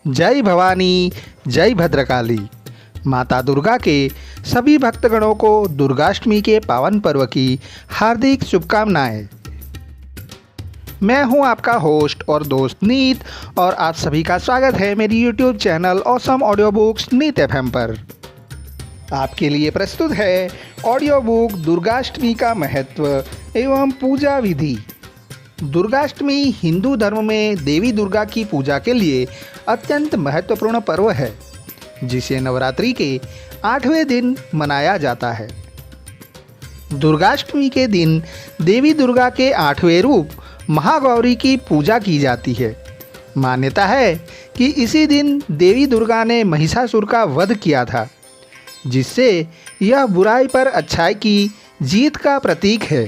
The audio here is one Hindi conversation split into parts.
जय भवानी, जय भद्रकाली। माता दुर्गा के सभी भक्तगणों को दुर्गाष्टमी के पावन पर्व की हार्दिक शुभकामनाएं। मैं हूं आपका होस्ट और दोस्त नीत और आप सभी का स्वागत है मेरी YouTube channel awesome audio books नीत एफएम पर। आपके लिए प्रस्तुत है ऑडियो बुक दुर्गाष्टमी का महत्व एवं पूजा विधि। दुर्गाष्टमी हिंदू धर्म में देवी दुर्गा की पूजा के लिए अत्यंत महत्वपूर्ण पर्व है, जिसे नवरात्रि के 8वें दिन मनाया जाता है। दुर्गाष्टमी के दिन देवी दुर्गा के 8वें रूप महागौरी की पूजा की जाती है। मान्यता है कि इसी दिन देवी दुर्गा ने महिषासुर का वध किया था, जिससे यह बुराई पर अच्छाई की जीत का प्रतीक है।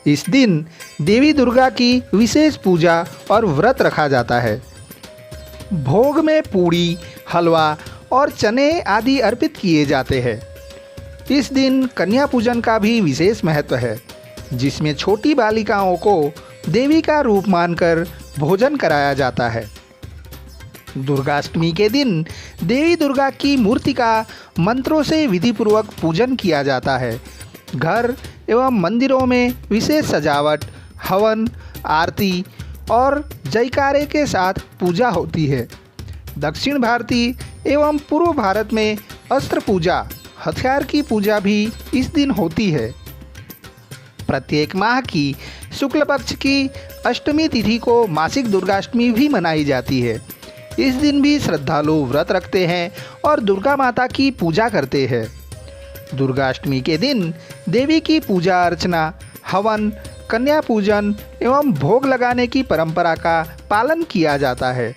इस दिन देवी दुर्गा की विशेष पूजा और व्रत रखा जाता है। भोग में पूड़ी, हलवा और चने आदि अर्पित किए जाते हैं। इस दिन कन्या पूजन का भी विशेष महत्व है, जिसमें छोटी बालिकाओं को देवी का रूप मानकर भोजन कराया जाता है। दुर्गाष्टमी के दिन देवी दुर्गा की मूर्ति का मंत्रों से विधिपूर्वक पूजन किया जाता है। घर एवं मंदिरों में विशेष सजावट, हवन, आरती और जयकारे के साथ पूजा होती है। दक्षिण भारतीय एवं पूर्व भारत में अस्त्र पूजा, हथियार की पूजा भी इस दिन होती है। प्रत्येक माह की शुक्ल पक्ष की अष्टमी तिथि को मासिक दुर्गाष्टमी भी मनाई जाती है। इस दिन भी श्रद्धालु व्रत रखते हैं और दुर्गा माता की पूजा करते हैं। दुर्गाष्टमी के दिन देवी की पूजा अर्चना, हवन, कन्या पूजन एवं भोग लगाने की परंपरा का पालन किया जाता है,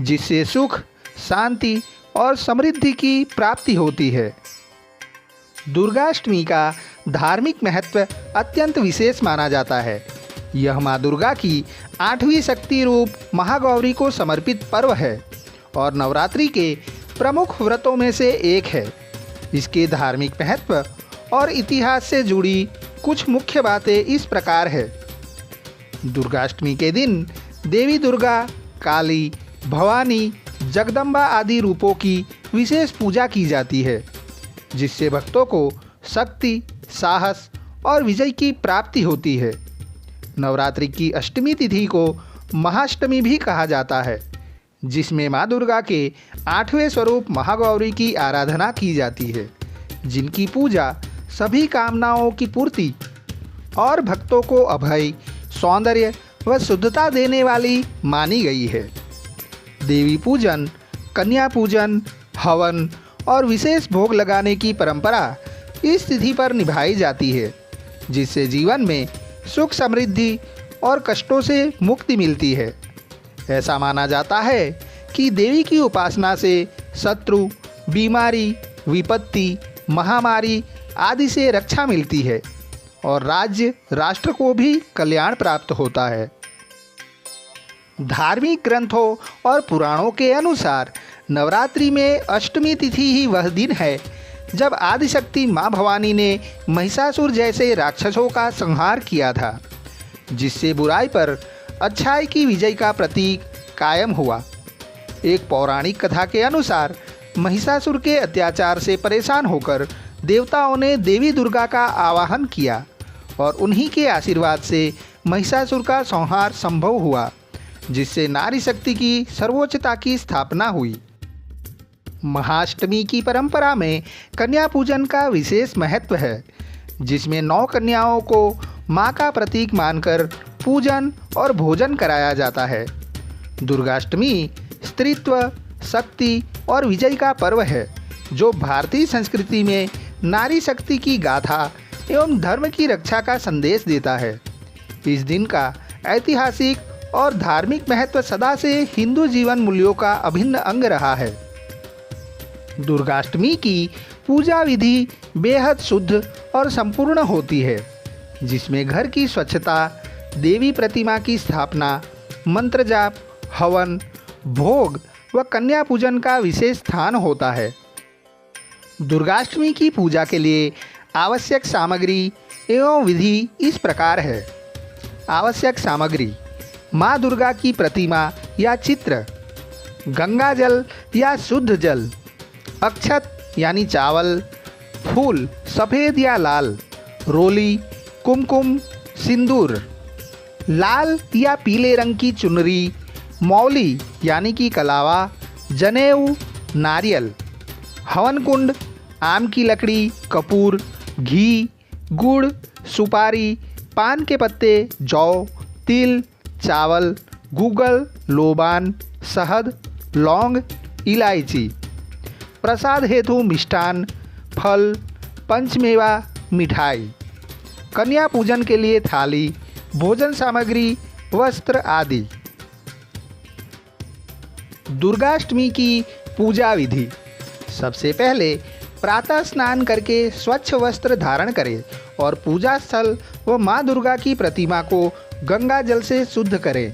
जिससे सुख, शांति और समृद्धि की प्राप्ति होती है। दुर्गाष्टमी का धार्मिक महत्व अत्यंत विशेष माना जाता है। यह माँ दुर्गा की 8वीं शक्ति रूप महागौरी को समर्पित पर्व है और नवरात्रि के प्रमुख व्रतों में से एक है। इसके धार्मिक महत्व और इतिहास से जुड़ी कुछ मुख्य बातें इस प्रकार है। दुर्गाष्टमी के दिन देवी दुर्गा, काली, भवानी, जगदम्बा आदि रूपों की विशेष पूजा की जाती है, जिससे भक्तों को शक्ति, साहस और विजय की प्राप्ति होती है। नवरात्रि की अष्टमी तिथि को महाअष्टमी भी कहा जाता है, जिसमें माँ दुर्गा के 8वें स्वरूप महागौरी की आराधना की जाती है, जिनकी पूजा सभी कामनाओं की पूर्ति और भक्तों को अभय, सौंदर्य व शुद्धता देने वाली मानी गई है। देवी पूजन, कन्या पूजन, हवन और विशेष भोग लगाने की परंपरा इस तिथि पर निभाई जाती है, जिससे जीवन में सुख, समृद्धि और कष्टों से मुक्ति मिलती है। ऐसा माना जाता है कि देवी की उपासना से शत्रु, बीमारी, विपत्ति, महामारी आदि से रक्षा मिलती है और राज्य, राष्ट्र को भी कल्याण प्राप्त होता है। धार्मिक ग्रंथों और पुराणों के अनुसार नवरात्रि में अष्टमी तिथि ही वह दिन है जब आदिशक्ति माँ भवानी ने महिषासुर जैसे राक्षसों का संहार किया था, जिससे बुराई पर अच्छाई की विजय का प्रतीक कायम हुआ। एक पौराणिक कथा के अनुसार महिषासुर के अत्याचार से परेशान होकर देवताओं ने देवी दुर्गा का आवाहन किया और उन्हीं के आशीर्वाद से महिषासुर का संहार संभव हुआ, जिससे नारी शक्ति की सर्वोच्चता की स्थापना हुई। महाअष्टमी की परंपरा में कन्या पूजन का विशेष महत्व है, जिसमें 9 कन्याओं को माँ का प्रतीक मानकर पूजन और भोजन कराया जाता है। दुर्गाष्टमी स्त्रीत्व, शक्ति और विजय का पर्व है, जो भारतीय संस्कृति में नारी शक्ति की गाथा एवं धर्म की रक्षा का संदेश देता है। इस दिन का ऐतिहासिक और धार्मिक महत्व सदा से हिंदू जीवन मूल्यों का अभिन्न अंग रहा है। दुर्गाष्टमी की पूजा विधि बेहद शुद्ध और संपूर्ण होती है, जिसमें घर की स्वच्छता, देवी प्रतिमा की स्थापना, मंत्र जाप, हवन, भोग व कन्या पूजन का विशेष स्थान होता है। दुर्गाष्टमी की पूजा के लिए आवश्यक सामग्री एवं विधि इस प्रकार है। आवश्यक सामग्री: माँ दुर्गा की प्रतिमा या चित्र, गंगा जल या शुद्ध जल, अक्षत यानी चावल, फूल सफ़ेद या लाल, रोली, कुमकुम, सिंदूर, लाल या पीले रंग की चुनरी, मौली यानी कि कलावा, जनेऊ, नारियल, हवन कुंड, आम की लकड़ी, कपूर, घी, गुड़, सुपारी, पान के पत्ते, जौ, तिल, चावल, गूगल, लोबान, शहद, लौंग, इलायची। प्रसाद हेतु मिष्ठान, फल, पंचमेवा, मिठाई। कन्या पूजन के लिए थाली, भोजन सामग्री, वस्त्र आदि। दुर्गाष्टमी की पूजा विधि। सबसे पहले प्रातः स्नान करके स्वच्छ वस्त्र धारण करें और पूजा स्थल व माँ दुर्गा की प्रतिमा को गंगा जल से शुद्ध करें।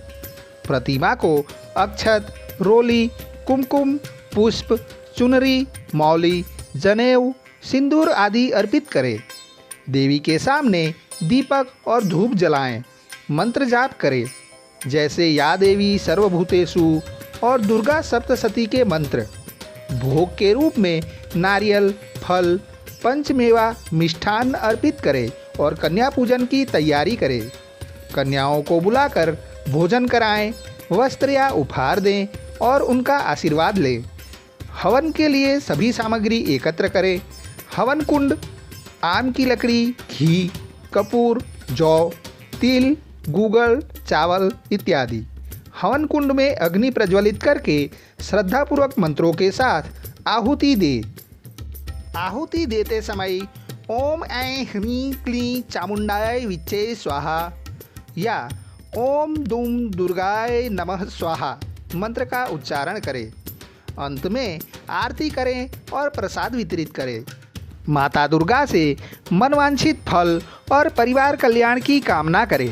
प्रतिमा को अक्षत, रोली, कुमकुम, पुष्प, चुनरी, मौली, जनेऊ, सिंदूर आदि अर्पित करें। देवी के सामने दीपक और धूप जलाएं। मंत्र जाप करें, जैसे या देवी सर्वभूतेषु और दुर्गा सप्तशती के मंत्र। भोग के रूप में नारियल, फल, पंचमेवा, मिष्ठान अर्पित करें और कन्या पूजन की तैयारी करें। कन्याओं को बुलाकर भोजन कराएं, वस्त्र या उपहार दें और उनका आशीर्वाद लें। हवन के लिए सभी सामग्री एकत्र करें। हवन कुंड, आम की लकड़ी, घी, कपूर, जौ, तिल, गूगल, चावल इत्यादि। हवन कुंड में अग्नि प्रज्वलित करके श्रद्धापूर्वक मंत्रों के साथ आहुति दे। आहुति देते समय ओम ऐं ह्रीं क्लीं चामुंडाय विच्चे स्वाहा या ओम दूम दुर्गाय नमः स्वाहा मंत्र का उच्चारण करें। अंत में आरती करें और प्रसाद वितरित करें। माता दुर्गा से मनवांछित फल और परिवार कल्याण की कामना करें।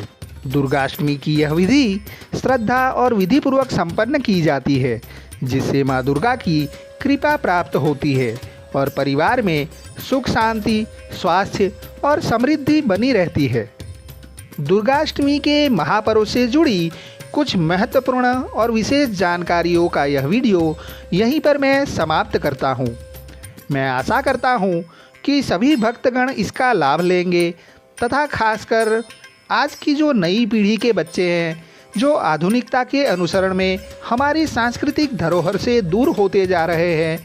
दुर्गाष्टमी की यह विधि श्रद्धा और विधिपूर्वक संपन्न की जाती है, जिससे माँ दुर्गा की कृपा प्राप्त होती है और परिवार में सुख शांति, स्वास्थ्य और समृद्धि बनी रहती है। दुर्गाष्टमी के महापर्व से जुड़ी कुछ महत्वपूर्ण और विशेष जानकारियों का यह वीडियो यहीं पर मैं समाप्त करता हूँ। मैं आशा करता हूँ कि सभी भक्तगण इसका लाभ लेंगे तथा खासकर आज की जो नई पीढ़ी के बच्चे हैं, जो आधुनिकता के अनुसरण में हमारी सांस्कृतिक धरोहर से दूर होते जा रहे हैं,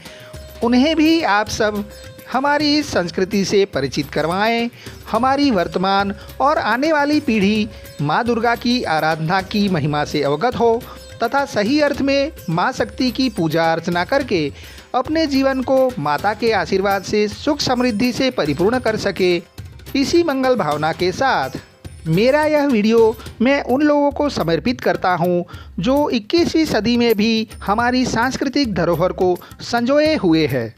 उन्हें भी आप सब हमारी इस संस्कृति से परिचित करवाएं। हमारी वर्तमान और आने वाली पीढ़ी माँ दुर्गा की आराधना की महिमा से अवगत हो तथा सही अर्थ में माँ शक्ति की पूजा अर्चना करके अपने जीवन को माता के आशीर्वाद से सुख समृद्धि से परिपूर्ण कर सके। इसी मंगल भावना के साथ मेरा यह वीडियो मैं उन लोगों को समर्पित करता हूं, जो 21वीं सदी में भी हमारी सांस्कृतिक धरोहर को संजोए हुए है।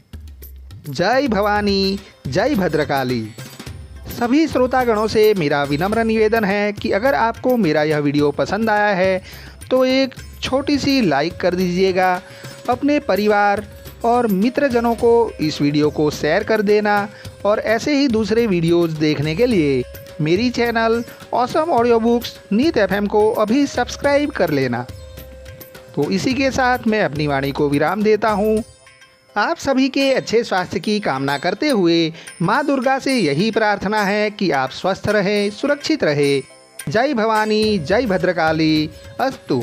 जय भवानी, जय भद्रकाली। सभी श्रोतागणों से मेरा विनम्र निवेदन है कि अगर आपको मेरा यह वीडियो पसंद आया है तो एक छोटी सी लाइक कर दीजिएगा। अपने परिवार और मित्रजनों को इस वीडियो को शेयर कर देना और ऐसे ही दूसरे वीडियोस देखने के लिए मेरी चैनल ऑसम ऑडियो बुक्स नीत एफएम को अभी सब्सक्राइब कर लेना। तो इसी के साथ मैं अपनी वाणी को विराम देता हूँ। आप सभी के अच्छे स्वास्थ्य की कामना करते हुए माँ दुर्गा से यही प्रार्थना है कि आप स्वस्थ रहें, सुरक्षित रहें। जय भवानी, जय भद्रकाली। अस्तु।